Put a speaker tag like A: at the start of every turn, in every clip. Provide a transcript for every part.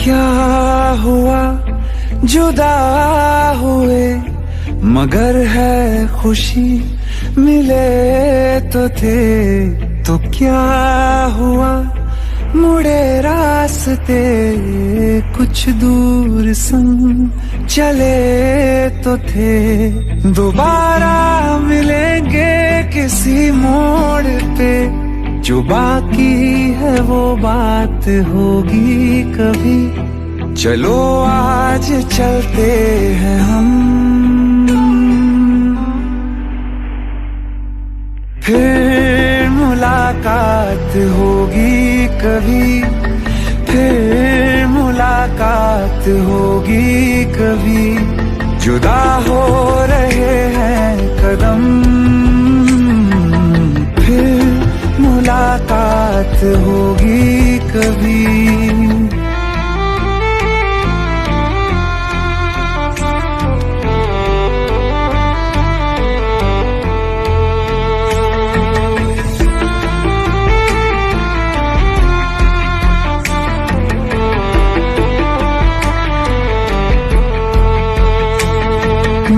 A: क्या हुआ जुदा हुए, मगर है खुशी मिले तो थे। तो क्या हुआ मुड़े रास्ते, कुछ दूर संग चले तो थे। दोबारा मिलेंगे किसी मोड़ पे, जो बाकी है वो बात होगी कभी। चलो आज चलते हैं हम, फिर मुलाकात होगी कभी। फिर मुलाकात होगी कभी। जुदा हो रहे हैं कदम, फिर मुलाकात होगी कभी।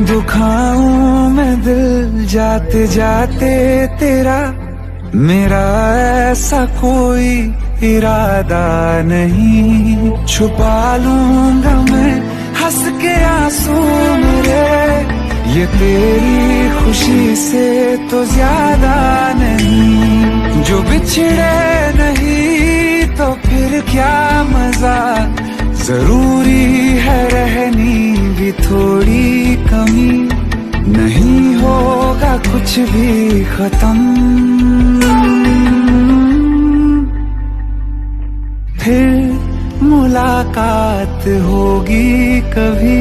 A: दुखाऊं मैं दिल जाते जाते तेरा, मेरा ऐसा कोई इरादा नहीं। छुपा लूंगा मैं हंस के आंसू मेरे, ये तेरी खुशी से तो ज्यादा नहीं। जो बिछड़े नहीं तो फिर क्या मजा, जरूरी है रहनी भी थोड़ी कमी। नहीं होगा कुछ भी खत्म, फिर मुलाकात होगी कभी।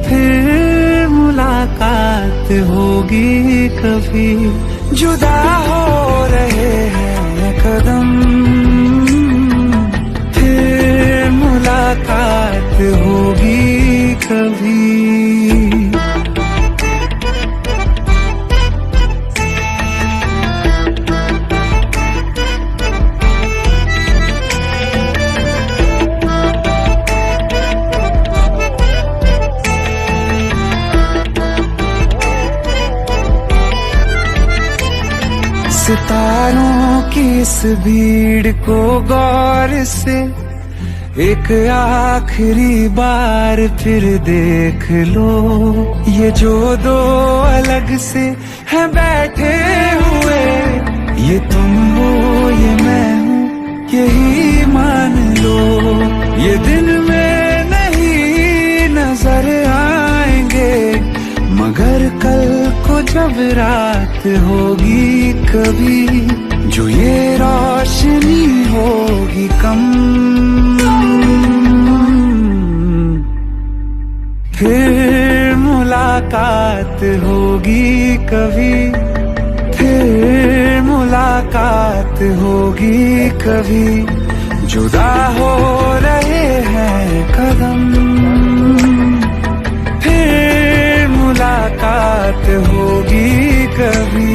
A: फिर मुलाकात होगी कभी। जुदा हो रहे हैं कदम, फिर मुलाकात होगी कभी। सितारों की इस भीड़ को गौर से एक आखिरी बार फिर देख लो। ये जो दो अलग से हैं बैठे हुए, ये तुम हो ये मैं हूँ यही मान लो। ये दिन में नहीं नजर आएंगे, मगर कल को जब रात होगी कभी, जो ये रोशनी होगी कम, फिर मुलाकात होगी कभी। फिर मुलाकात होगी कभी। जुदा हो रहे हैं कदम, फिर मुलाकात होगी कभी।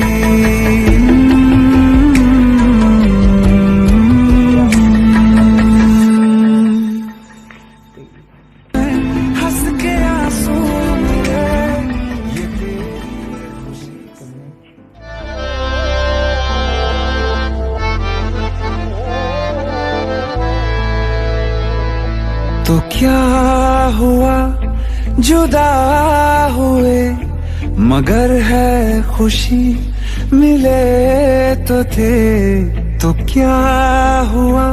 A: तो क्या हुआ जुदा हुए, मगर है खुशी मिले तो थे। तो क्या हुआ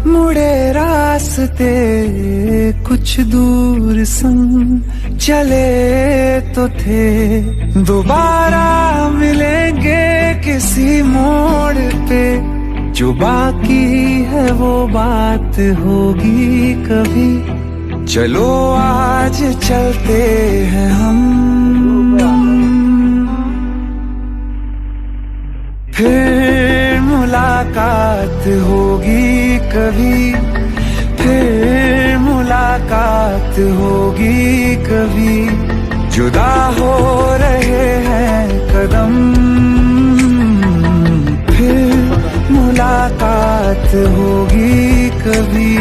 A: मुड़े रास्ते, कुछ दूर संग चले तो थे। दोबारा मिलेंगे किसी मोड़ पे, जो बाकी है वो बात होगी कभी। चलो आज चलते हैं हम, फिर मुलाकात होगी कभी। फिर मुलाकात होगी कभी। जुदा हो रहे हैं कदम, फिर मुलाकात होगी कभी।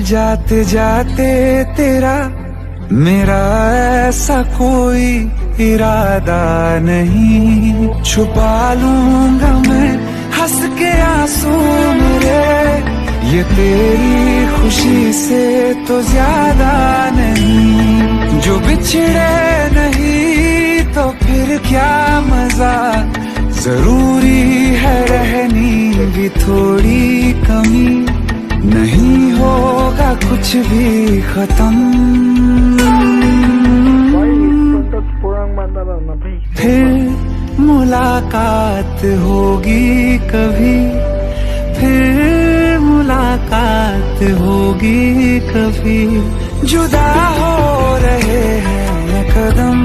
A: जाते जाते तेरा मेरा ऐसा कोई इरादा नहीं, छुपा लूंगा मैं हंस के आंसू मेरे, ये तेरी खुशी से तो ज्यादा नहीं। जो बिछड़े नहीं तो फिर क्या मजा, जरूरी है रहनी भी थोड़ी कमी, नहीं होगा कुछ भी खत्म। फिर मुलाकात होगी कभी, फिर मुलाकात होगी कभी, जुदा हो रहे हैं कदम,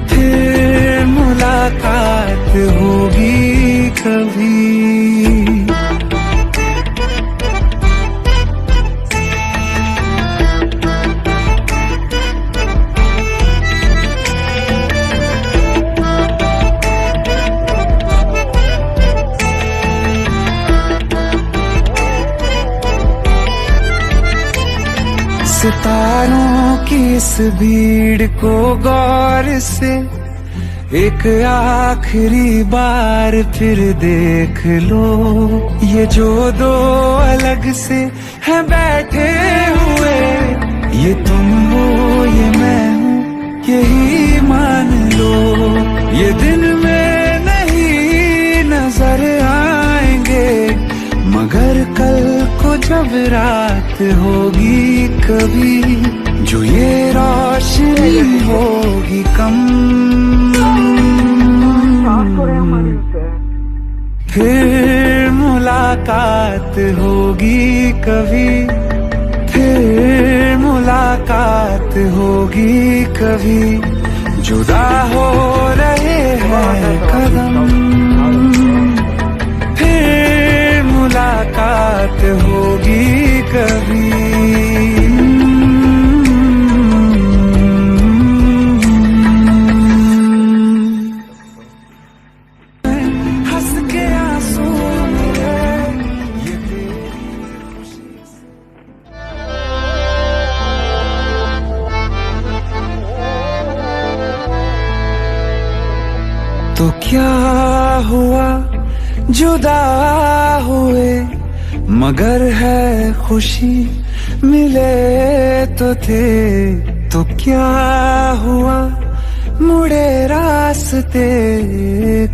A: फिर मुलाकात होगी कभी। सितारों की इस भीड़ को गौर से एक आखिरी बार फिर देख लो, ये जो दो अलग से हैं बैठे हुए, ये तुम हो ये मैं हूँ यही मान लो, ये दिन में नहीं नजर आएंगे, मगर कल को जब रात होगी कभी, जो ये रोशनी होगी कम, फिर मुलाकात होगी कभी, फिर मुलाकात होगी कभी, जुदा हो रहे हैं कदम, फिर मुलाकात होगी कभी। तो क्या हुआ जुदा हुए, मगर है खुशी मिले तो थे, तो क्या हुआ मुड़े रास्ते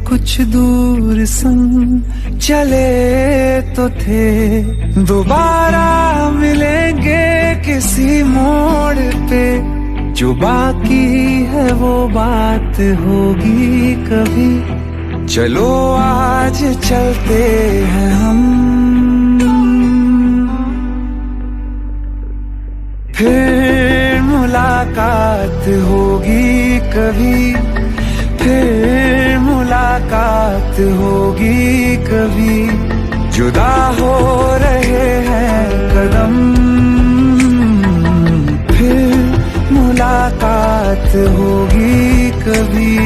A: कुछ दूर संग चले तो थे, दोबारा मिलेंगे किसी मोड़ पे, जो बाकी है वो बात होगी कभी, चलो आज चलते हैं हम, फिर मुलाकात होगी कभी, फिर मुलाकात होगी कभी, जुदा हो रहे हैं कदम, फिर मुलाकात होगी कभी।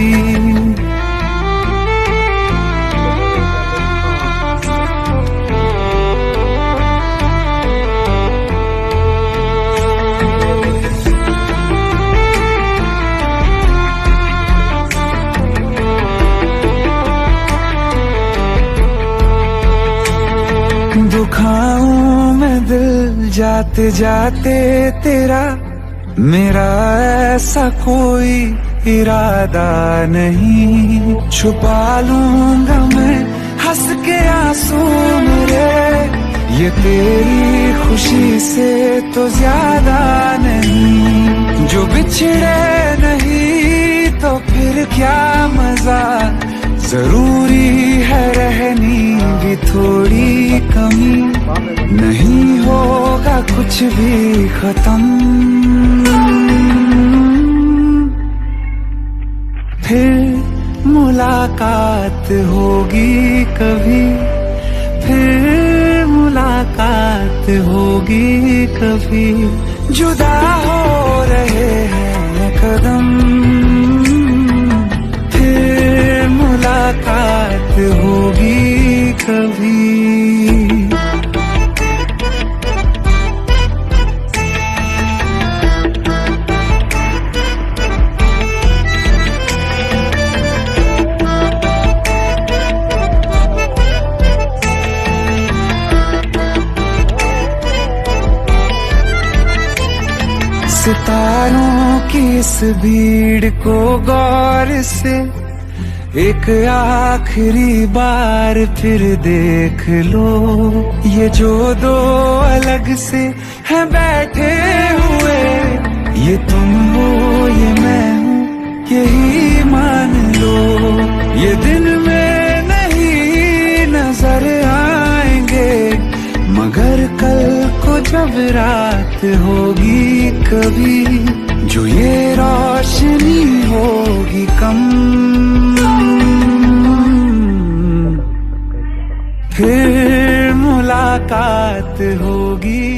A: दुखाऊं मैं दिल जाते जाते तेरा, मेरा ऐसा कोई इरादा नहीं, छुपा लूंगा मैं हंस के आंसू मेरे, ये तेरी खुशी से तो ज्यादा नहीं। जो बिछड़े नहीं तो फिर क्या मजा, जरूरी है रहनी भी थोड़ी कमी, नहीं होगा कुछ भी खत्म। फिर मुलाकात होगी कभी, फिर मुलाकात होगी कभी, जुदा हो रहे हैं कदम, फिर मुलाकात होगी कभी। सितारों की इस भीड़ को गौर से एक आखिरी बार फिर देख लो। ये जो दो अलग से हैं बैठे हुए, ये तुम हो ये मैं हूँ यही मान लो। ये दिन में नहीं नजर आएंगे, मगर कल को जब रात होगी कभी, जो ये रोशनी होगी कम, फिर मुलाकात होगी